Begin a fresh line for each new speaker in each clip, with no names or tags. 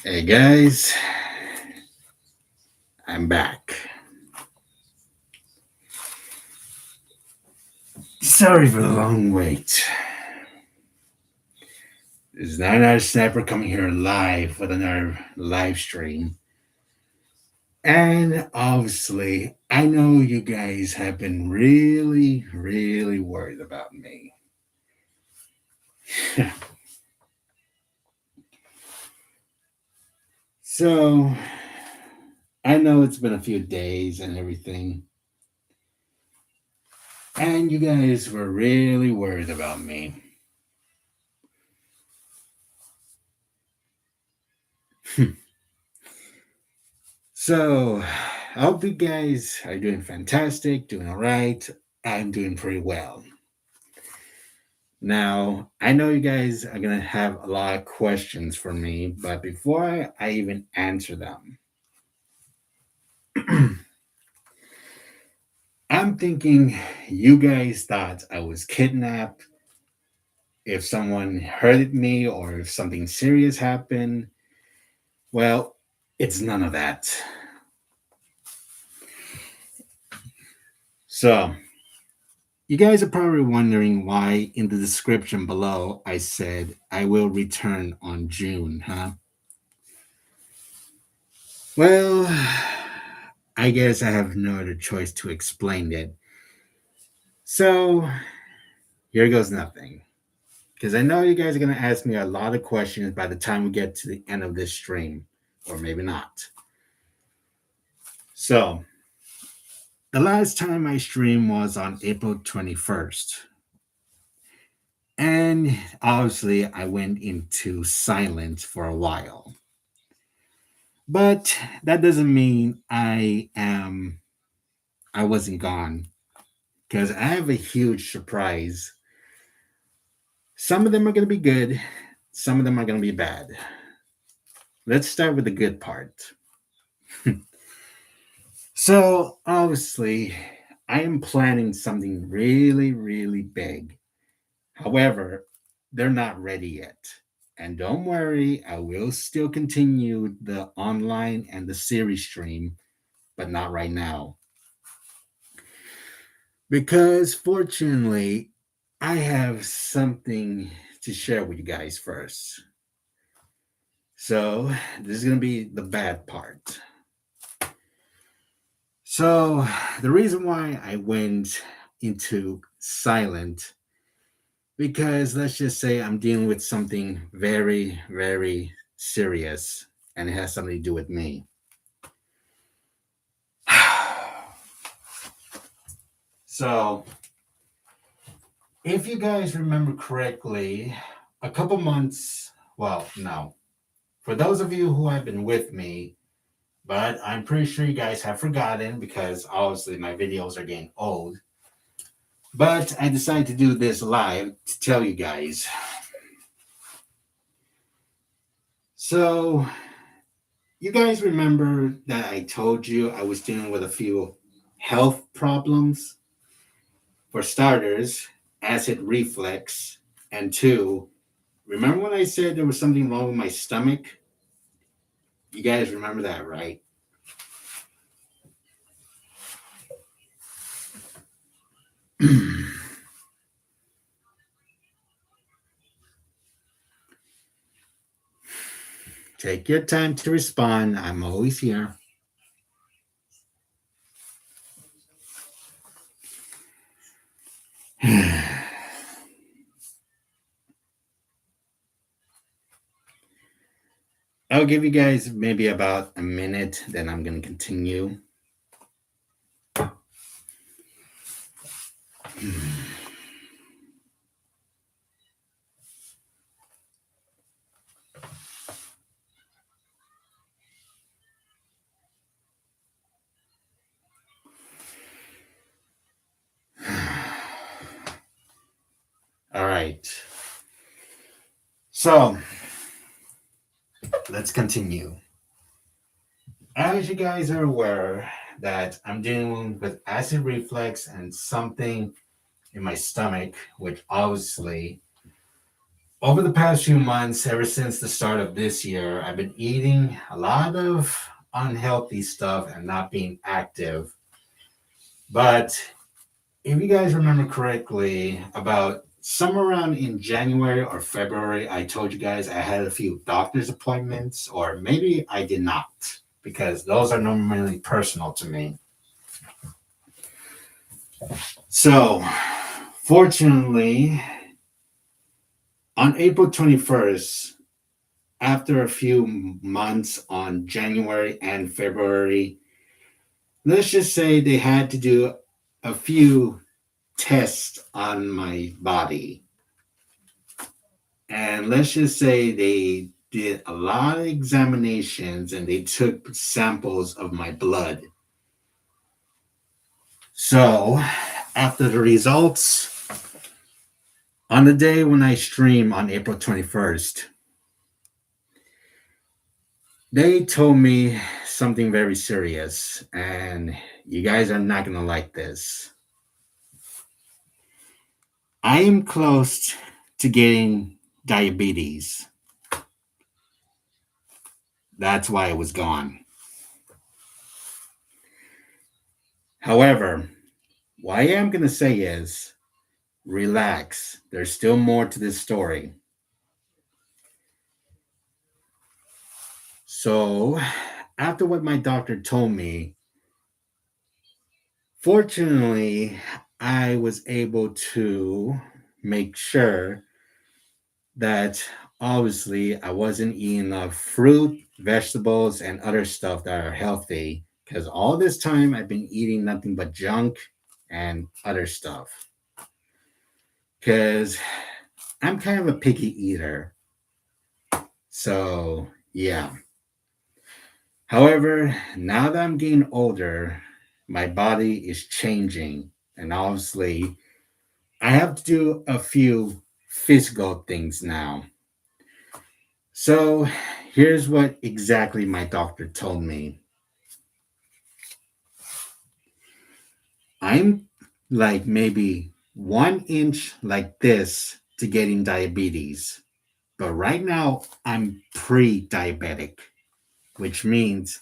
Hey guys, I'm back. Sorry for the long wait. This is Nine Hour Sniper coming here live with another live stream. And obviously, I know you guys have been really worried about me. So, I know it's been a few days and everything. And you guys were really worried about me. So, I hope you guys are doing fantastic, doing all right. I'm doing pretty well. Now, I know you guys are going to have a lot of questions for me, but before I even answer them, I'm thinking you guys thought I was kidnapped, if someone hurted me, or if something serious happened. Well, it's none of that. So, you guys are probably wondering why in the description below I said I will return on June, huh? Well, I guess I have no other choice to explain it. So, here goes nothing. Because I know you guys are going to ask me a lot of questions by the time we get to the end of this stream, or maybe not. So, the last time I streamed was on April 21st. And obviously, I went into silence for a while. But that doesn't mean I wasn't gone because I have a huge surprise. Some of them are going to be good, some of them are going to be bad. Let's start with the good part. So, obviously, I am planning something really big. However, they're not ready yet. And don't worry, I will still continue the online and the series stream, but not right now. Because fortunately, I have something to share with you guys first. So, this is going to be the bad part. So, the reason why I went into silent, because let's just say I'm dealing with something very serious and it has something to do with me. So, if you guys remember correctly, a couple months, well, no, for those of you who have been with me, but I'm pretty sure you guys have forgotten because obviously my videos are getting old. But I decided to do this live to tell you guys. So, you guys remember that I told you I was dealing with a few health problems? For starters, acid reflux, and two, remember when I said there was something wrong with my stomach? You guys remember that, right? Take your time to respond. I'm always here. I'll give you guys maybe about a minute, then I'm going to continue. All right. So, let's continue. As you guys are aware that I'm dealing with acid reflux and something in my stomach, which obviously over the past few months, ever since the start of this year, I've been eating a lot of unhealthy stuff and not being active. But if you guys remember correctly, about somewhere around in January or February, I told you guys I had a few doctor's appointments, or maybe I did not, because those are normally personal to me. So, fortunately, on April 21st, after a few months on January and February, let's just say they had to do a few tests on my body. And let's just say they did a lot of examinations and they took samples of my blood. So, after the results, on the day when I stream on April 21st, they told me something very serious, and you guys are not going to like this. I am close to getting diabetes. That's why it was gone. However, what I am going to say is relax. There's still more to this story. So, after what my doctor told me, fortunately, I was able to make sure that obviously I wasn't eating enough fruit, vegetables, and other stuff that are healthy because all this time I've been eating nothing but junk and other stuff. Because I'm kind of a picky eater. So, yeah. However, now that I'm getting older, my body is changing. And obviously, I have to do a few physical things now. So, here's what exactly my doctor told me. I'm like maybe 1 inch like this to getting diabetes. But right now, I'm pre diabetic, which means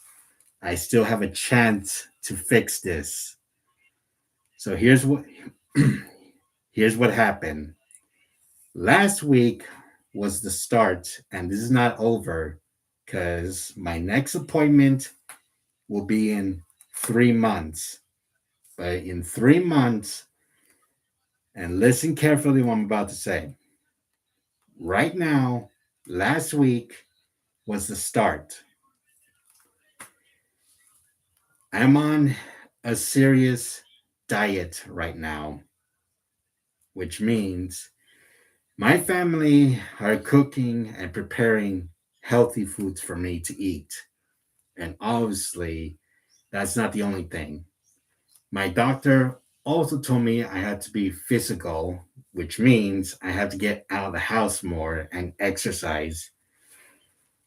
I still have a chance to fix this. So here's what happened. Last week was the start, and this is not over because my next appointment will be in 3 months. But in 3 months, and listen carefully what I'm about to say. Right now, last week was the start. I'm on a serious diet right now, which means my family are cooking and preparing healthy foods for me to eat. And obviously, that's not the only thing. My doctor also told me I had to be physical, which means I had to get out of the house more and exercise.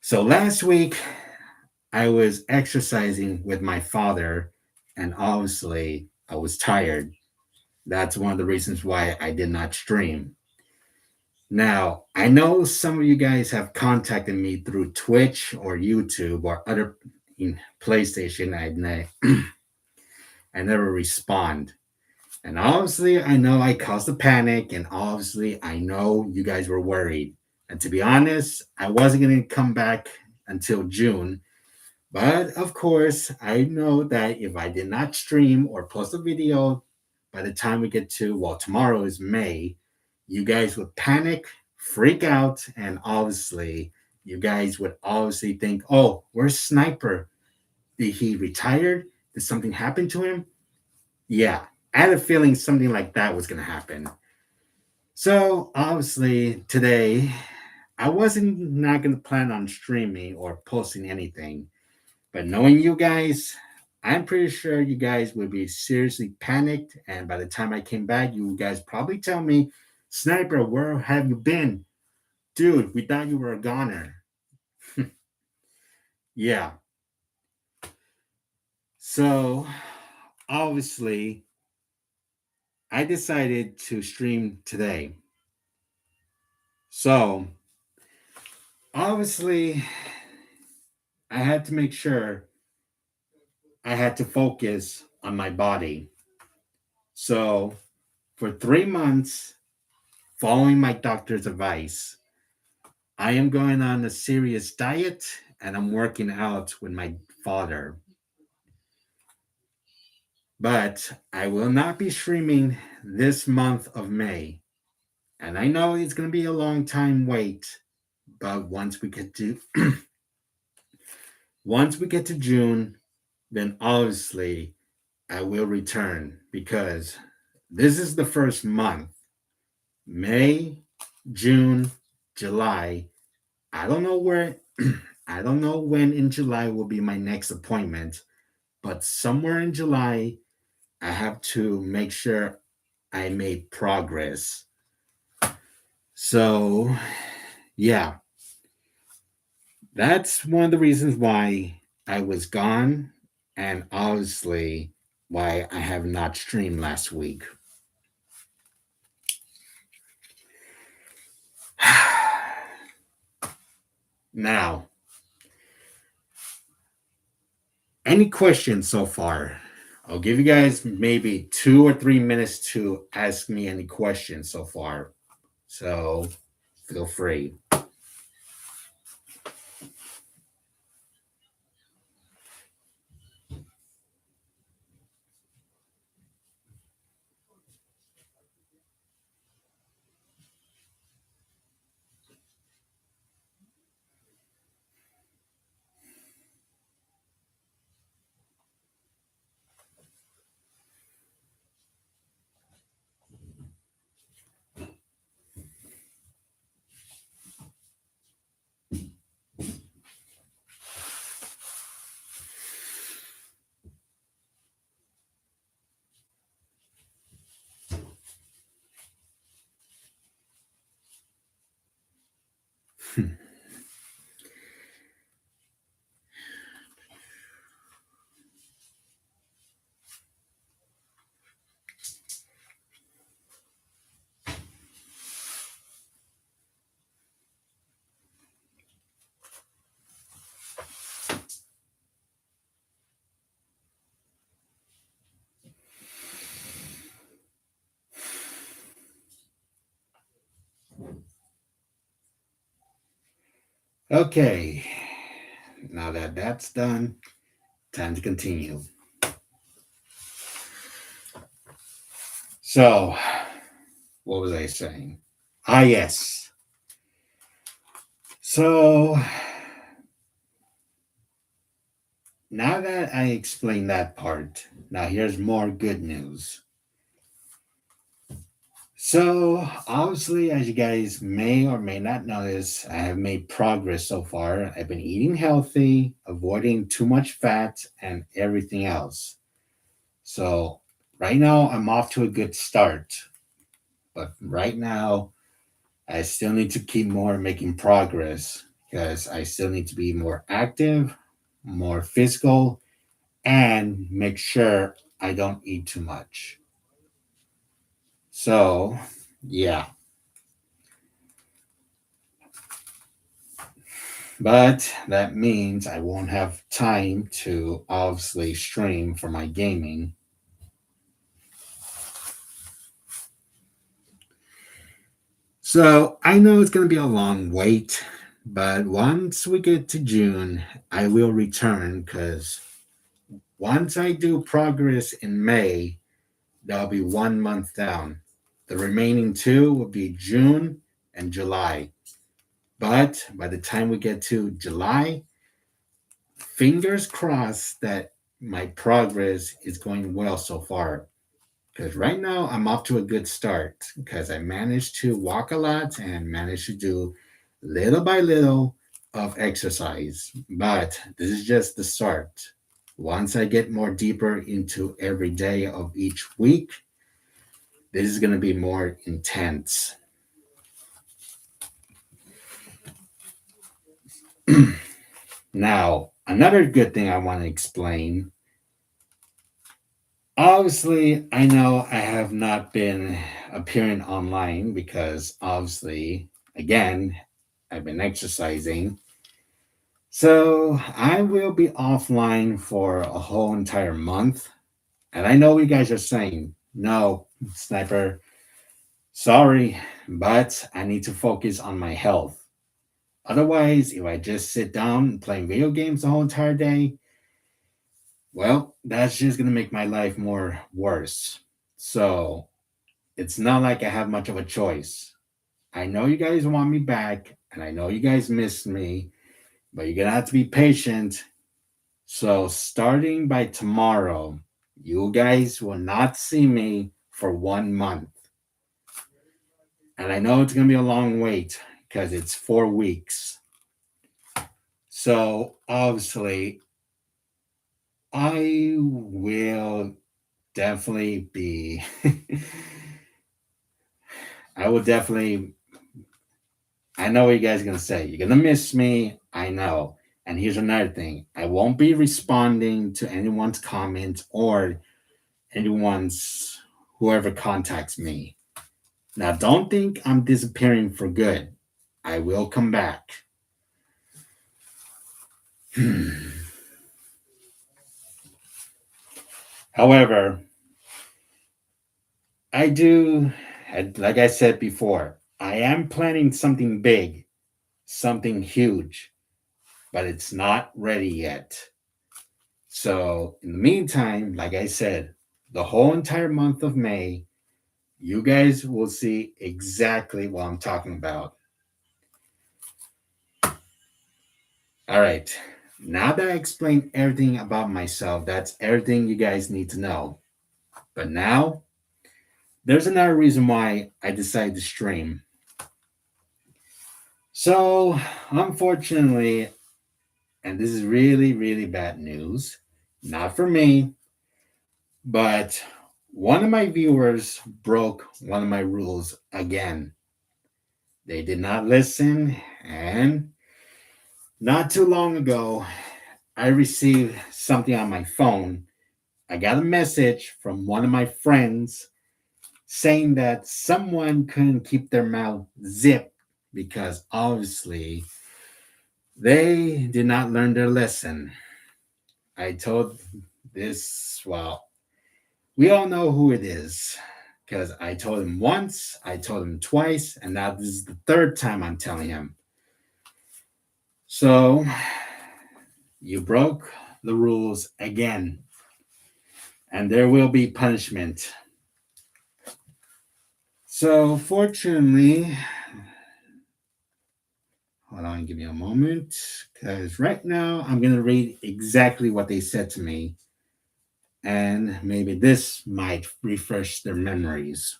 So last week, I was exercising with my father, and obviously, I was tired. That's one of the reasons why I did not stream. Now, I know some of you guys have contacted me through Twitch or YouTube or other PlayStation. I never respond. And obviously, I know I caused a panic, and obviously, I know you guys were worried. And to be honest, I wasn't going to come back until June. But of course, I know that if I did not stream or post a video by the time we get to, well, tomorrow is May, you guys would panic, freak out, and obviously, you guys would obviously think, oh, where's Sniper? Did he retired? Did something happen to him? Yeah, I had a feeling something like that was going to happen. So, obviously, today, I wasn't not going to plan on streaming or posting anything. But knowing you guys, I'm pretty sure you guys would be seriously panicked. And by the time I came back, you guys probably tell me, Sniper, where have you been? Dude, we thought you were a goner. Yeah. So obviously, I decided to stream today. So, obviously, I had to make sure I had to focus on my body. So, for 3 months, following my doctor's advice, I am going on a serious diet and I'm working out with my father. But I will not be streaming this month of May. And I know it's going to be a long time wait, but once we get to June, then obviously I will return because this is the first month. May, June, July. I don't know where I don't know when in July will be my next appointment, but somewhere in July I have to make sure I made progress. So, yeah, that's one of the reasons why I was gone, and obviously why I have not streamed last week. Now, any questions so far? I'll give you guys maybe 2 or 3 minutes to ask me any questions so far. So feel free. Okay, now that that's done, time to continue. So, what was I saying? Ah, yes. So, now that I explained that part, now here's more good news. So, obviously, as you guys may or may not notice, I have made progress so far. I've been eating healthy, avoiding too much fat, and everything else. So, right now, I'm off to a good start. But right now, I still need to keep more making progress because I still need to be more active, more physical, and make sure I don't eat too much. So, yeah. But that means I won't have time to obviously stream for my gaming. So I know it's going to be a long wait, but once we get to June, I will return because once I do progress in May, that'll be 1 month down. The remaining two will be June and July. But by the time we get to July, fingers crossed that my progress is going well so far. Because right now I'm off to a good start because I managed to walk a lot and managed to do little by little of exercise. But this is just the start. Once I get more deeper into every day of each week, this is going to be more intense. Now, another good thing I want to explain. Obviously, I know I have not been appearing online because obviously Again, I've been exercising. So I will be offline for a whole entire month. And I know you guys are saying, no, Sniper, sorry, but I need to focus on my health. Otherwise, if I just sit down playing video games the whole entire day, well, that's just going to make my life more worse. So it's not like I have much of a choice. I know you guys want me back, and I know you guys miss me, but you're going to have to be patient. So starting by tomorrow, you guys will not see me for 1 month. And I know it's going to be a long wait because it's 4 weeks. So obviously, I will definitely be, I will definitely, I know what you guys are going to say. You're going to miss me. I know. And here's another thing, I won't be responding to anyone's comments or anyone's, whoever contacts me. Now, don't think I'm disappearing for good. I will come back. However, I do, like I said before, I am planning something big, something huge, but it's not ready yet. So, in the meantime, like I said, the whole entire month of May, you guys will see exactly what I'm talking about. All right. Now that I explained everything about myself, that's everything you guys need to know. But now, there's another reason why I decided to stream. So, unfortunately, and this is really, really bad news, not for me, but one of my viewers broke one of my rules again. They did not listen, and not too long ago, I received something on my phone. I got a message from one of my friends saying that someone couldn't keep their mouth zipped because obviously they did not learn their lesson. I told this, well, we all know who it is because I told him once, I told him twice, and now this is the third time I'm telling him. So you broke the rules again, and there will be punishment. So, fortunately, hold on, give me a moment, because right now I'm going to read exactly what they said to me, and maybe this might refresh their memories.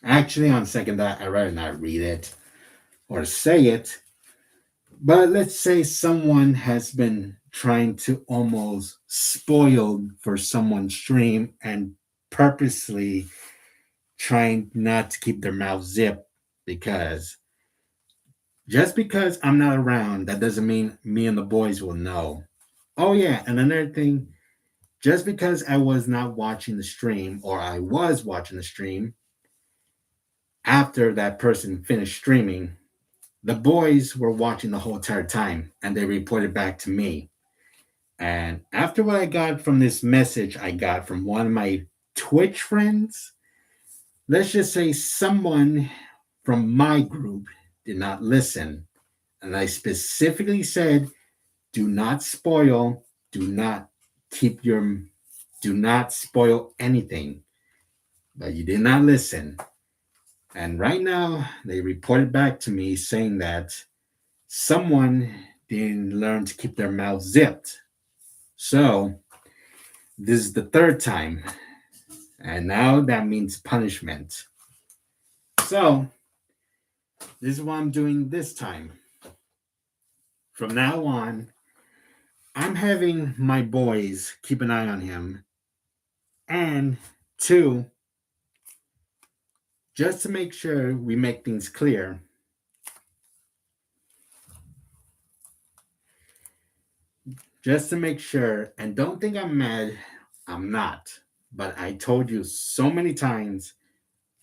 Actually, on second thought, I'd rather not read it or say it. But let's say someone has been trying to almost spoil for someone's stream and purposely trying not to keep their mouth zipped because just because I'm not around, that doesn't mean me and the boys will know. Oh, yeah. And another thing, just because I was not watching the stream or I was watching the stream after that person finished streaming, the boys were watching the whole entire time and they reported back to me. And after what I got from this message I got from one of my Twitch friends, let's just say someone from my group did not listen. And I specifically said, do not spoil, do not keep your, do not spoil anything. But you did not listen. And right now, they reported back to me saying that someone didn't learn to keep their mouth zipped. So, this is the third time. And now that means punishment. So, this is what I'm doing this time. From now on, I'm having my boys keep an eye on him. And two, just to make sure we make things clear, just to make sure, and don't think I'm mad, I'm not. But I told you so many times,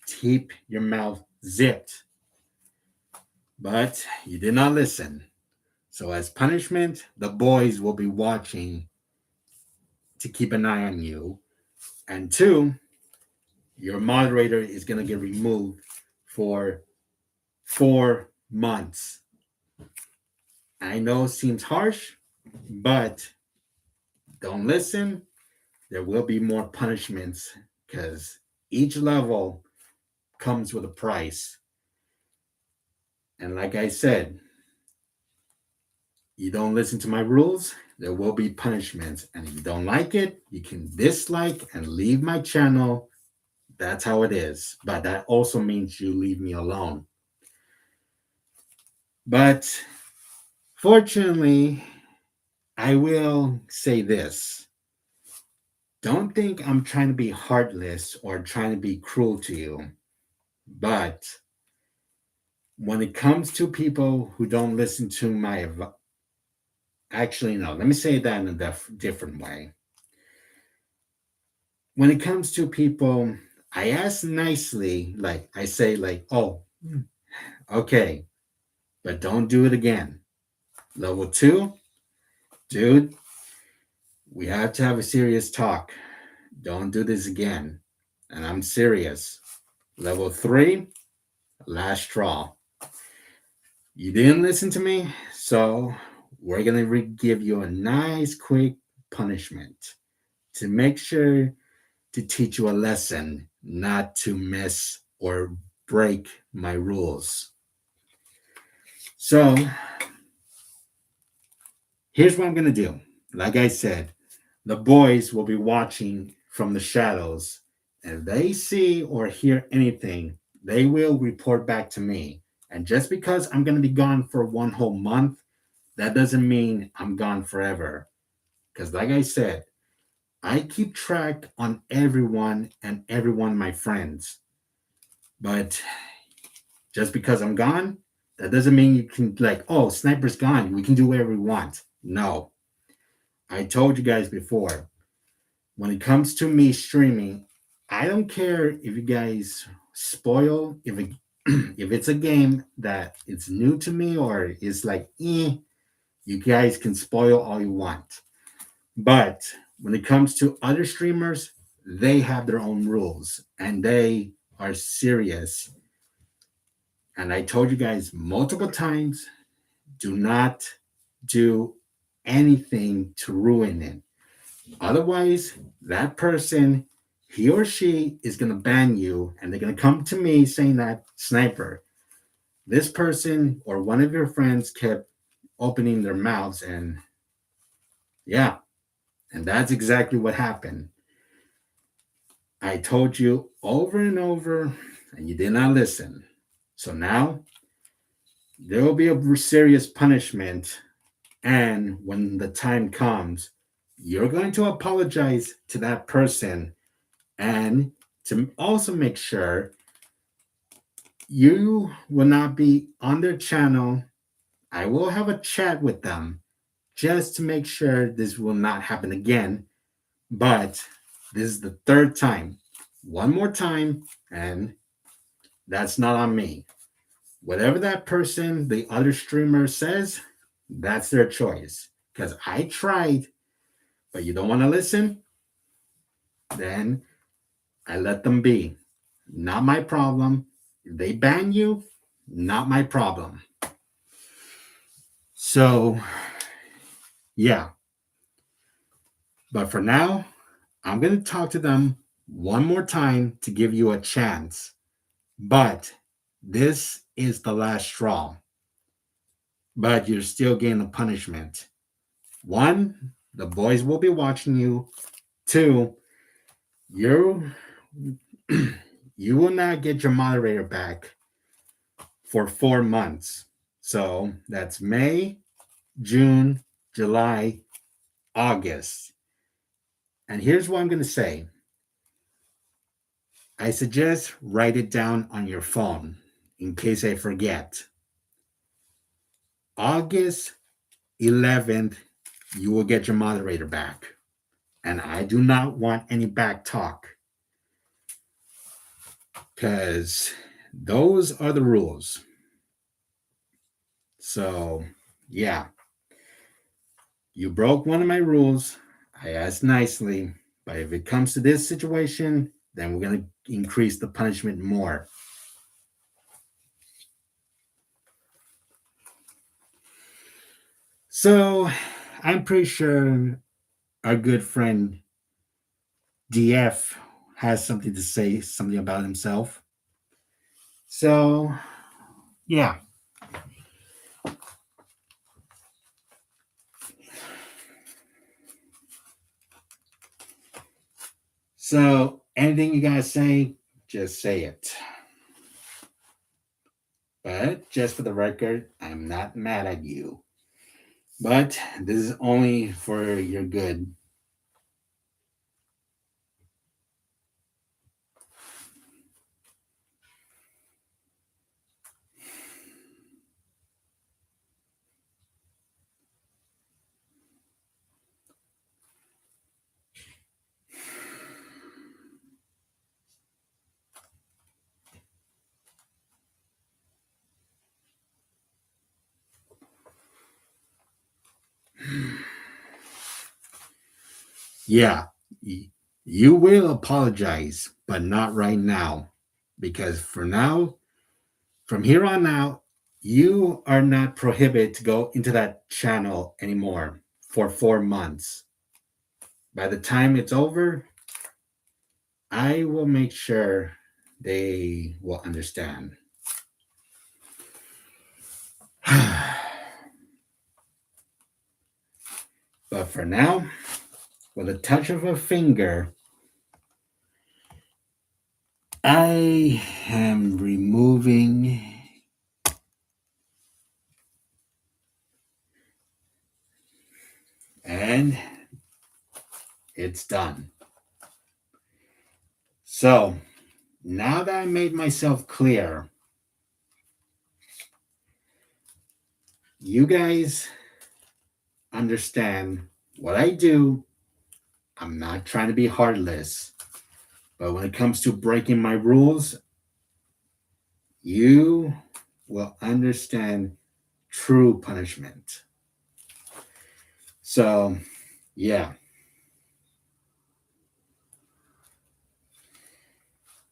keep your mouth zipped. But you did not listen. So, as punishment, the boys will be watching to keep an eye on you. And two, your moderator is going to get removed for 4 months. I know it seems harsh, but don't listen. There will be more punishments because each level comes with a price. And like I said, you don't listen to my rules, there will be punishments. And if you don't like it, you can dislike and leave my channel. That's how it is. But that also means you leave me alone. But fortunately, I will say this. Don't think I'm trying to be heartless or trying to be cruel to you. But when it comes to people who don't listen to my actually, no, let me say that in a different way. When it comes to people, I ask nicely, like I say, like, oh, okay, but don't do it again. Level 2, dude, we have to have a serious talk. Don't do this again. And I'm serious. Level 3, last straw. You didn't listen to me, so we're going to give you a nice, quick punishment to make sure to teach you a lesson, not to mess or break my rules. So here's what I'm going to do. Like I said, the boys will be watching from the shadows. And if they see or hear anything, they will report back to me. And just because I'm going to be gone for 1 whole month, that doesn't mean I'm gone forever. Because like I said, I keep track on everyone and everyone my friends. But just because I'm gone, that doesn't mean you can like, oh, Sniper's gone. We can do whatever we want. No. I told you guys before, when it comes to me streaming, I don't care if you guys spoil, if it's a game that it's new to me or it's like, you guys can spoil all you want. But when it comes to other streamers, they have their own rules and they are serious. And I told you guys multiple times, do not do anything to ruin it. Otherwise, that person, he or she is going to ban you and they're going to come to me saying that, Sniper, this person or one of your friends kept opening their mouths and yeah, and that's exactly what happened. I told you over and over and you did not listen. So now there will be a serious punishment. And when the time comes, you're going to apologize to that person and to also make sure you will not be on their channel. I will have a chat with them just to make sure this will not happen again. But this is the third time. One more time, and that's not on me. Whatever that person, the other streamer says, that's their choice. Because I tried, but you don't want to listen, then I let them be. Not my problem. If they ban you, not my problem. So, yeah. But for now, I'm going to talk to them one more time to give you a chance. But this is the last straw. But you're still getting a punishment. 1, the boys will be watching you. 2, you you will not get your moderator back for 4 months. So that's May, June, July, August. And here's what I'm going to say. I suggest write it down on your phone in case I forget. August 11th you will get your moderator back. And I do not want any back talk because those are the rules. So, yeah, you broke one of my rules. I asked nicely, but if it comes to this situation, then we're going to increase the punishment more. So, I'm pretty sure our good friend DF has something to say, something about himself. So, yeah. So, anything you guys say, just say it. But just for the record, I'm not mad at you. But this is only for your good. Yeah, you will apologize, but not right now. Because for now, from here on out, you are not prohibited to go into that channel anymore for 4 months. By the time it's over, I will make sure they will understand. But for now, with a touch of a finger, I am removing and it's done. So now that I made myself clear, you guys understand what I do. I'm not trying to be heartless, but when it comes to breaking my rules, you will understand true punishment. So, yeah.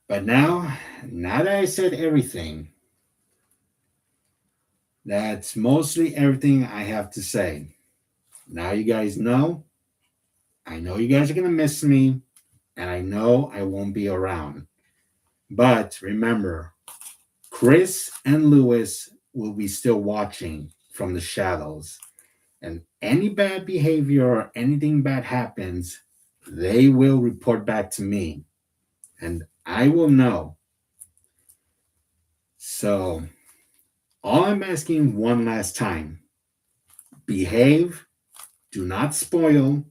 But now that I said everything, that's mostly everything I have to say. Now you guys know. I know you guys are going to miss me, and I know I won't be around. But remember, Chris and Lewis will be still watching from the shadows. And any bad behavior or anything bad happens, they will report back to me. And I will know. So, all I'm asking one last time, behave, do not spoil,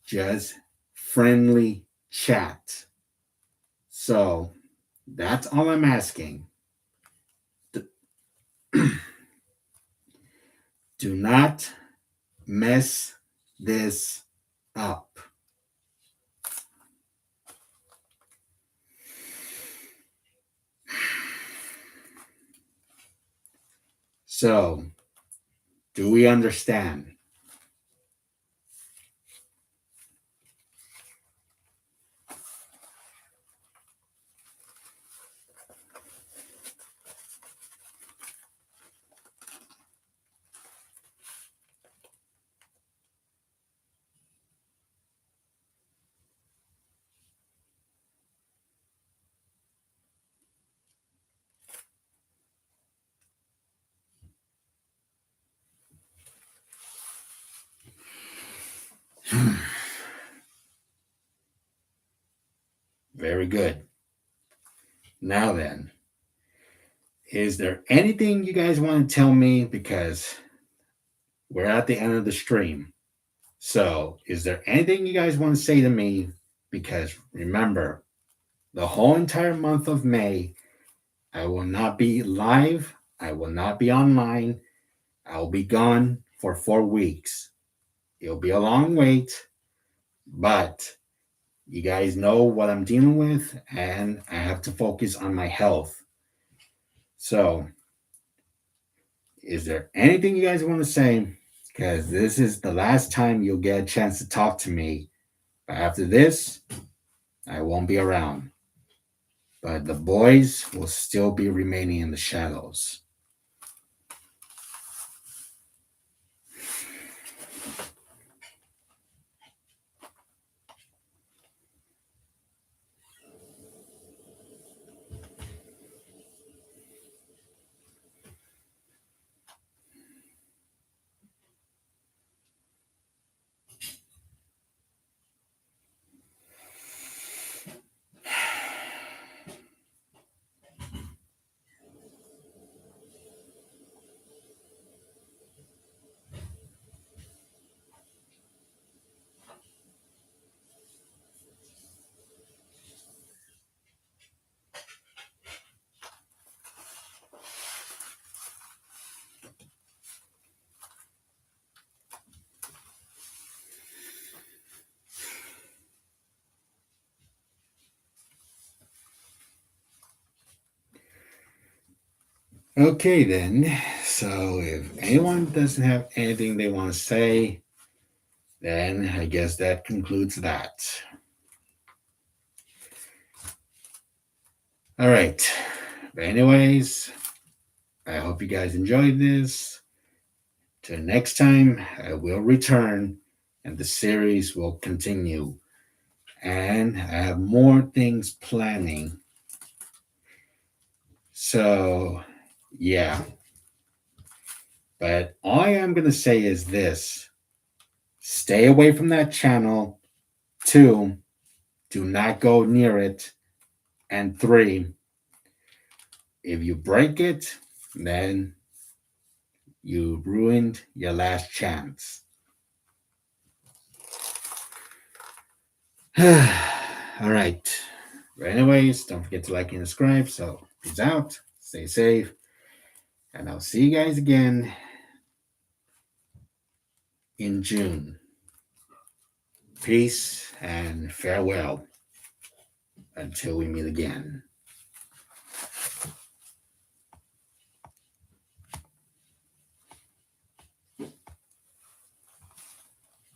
just friendly chat. So, that's all I'm asking. Do not mess this up. So, do we understand? Very good. Now then, is there anything you guys want to tell me? Because we're at the end of the stream. So, is there anything you guys want to say to me? Because remember, the whole entire month of May, I will not be live. I will not be online. I'll be gone for 4 weeks. It'll be a long wait, but you guys know what I'm dealing with, and I have to focus on my health. So, is there anything you guys want to say? Because this is the last time you'll get a chance to talk to me. But after this, I won't be around. But the boys will still be remaining in the shadows. Okay, then. So, if anyone doesn't have anything they want to say, then I guess that concludes that. All right. But, anyways, I hope you guys enjoyed this. Till next time, I will return and the series will continue. And I have more things planning. So, yeah. But all I am going to say is this: stay away from that channel. 2, do not go near it. And 3, if you break it, then you ruined your last chance. All right. But anyways, don't forget to like and subscribe. So, peace out. Stay safe. And I'll see you guys again in June. Peace and farewell until we meet again.